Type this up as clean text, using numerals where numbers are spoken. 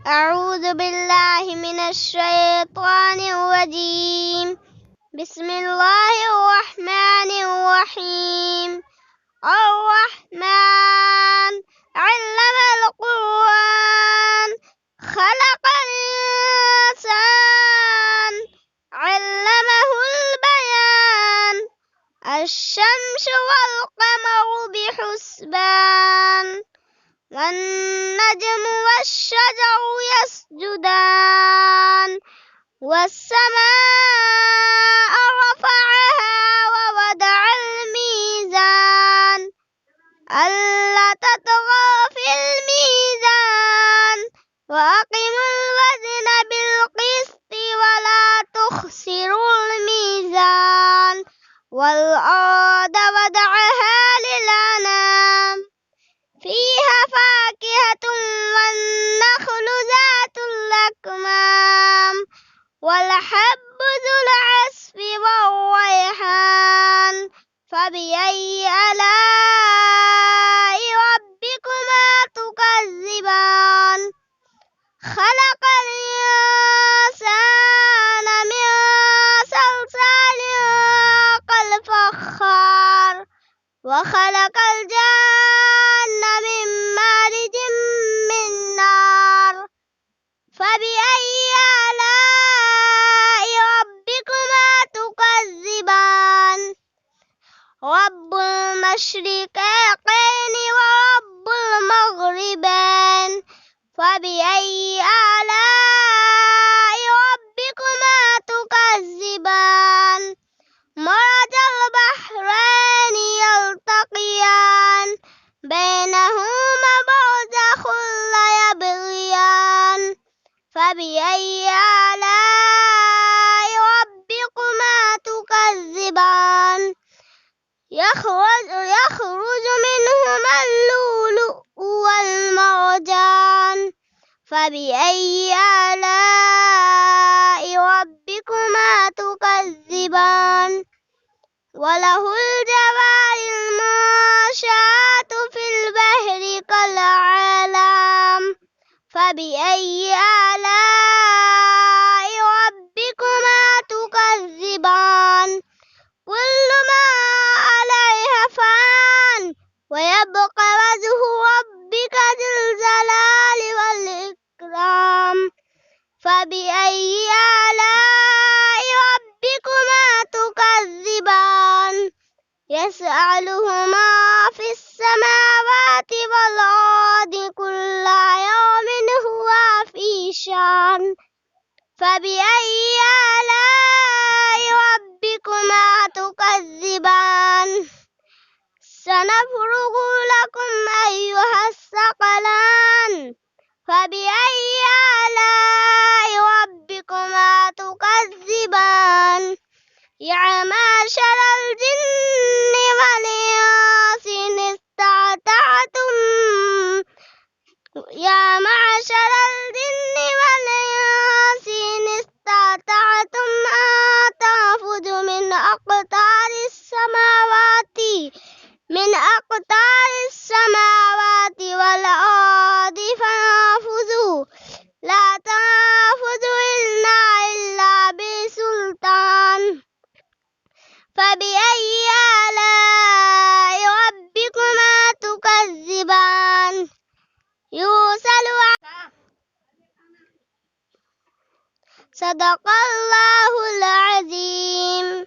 أعوذ بالله من الشيطان الرجيم. بسم الله الرحمن الرحيم. الرحمن علم القرآن خلق الإنسان علمه البيان. الشمس والقمر بحسبان والنجم والشجر يسجدان والسماء رفعها ووضع الميزان ألا تطغوا في الميزان وأقيموا الوزن بالقسط ولا تخسروا الميزان والأرض وضعها للأنام فيها فاكهة والنخل ذات الأكمام والحب ذو العصف والريحان فبأي آلاء ربكما تكذبان خلق الإنسان من صلصال كالفخار وخلق الجن من مارج من نار فبأي آلاء ربكما تكذبان رب المشرقين ورب المغربين فبأي آلاء ربكما تكذبان مرج البحرين يلتقيان بينهما برزخ لا يبغيان فبأي آلاء ربكما تكذبان يخرج منهما اللؤلؤ والمرجان فبأي آلاء ربكما تكذبان وله الجوار المنشآت في البحر كالأعلام فبأي آلاء ربكما تكذبان كل ما عليها فان ويبقى وجه ربك ذو الجلال والإكرام فبأي آلاء ربكما تكذبان يسأله ما في السماوات والأرض كل يوم هو في شأن فبأي آلاء ربكما تكذبان سنفرغ لكم أيها الثقلان فبأي آلاء ربكما تكذبان يا معشر الجن والإنس إن استطعتم أن تنفذوا من أقطار السماوات والأرض فانفذوا لا تنفذوا إلا بسلطان فبأي آلاء ربكما تكذبان يرسل صدق الله العظيم.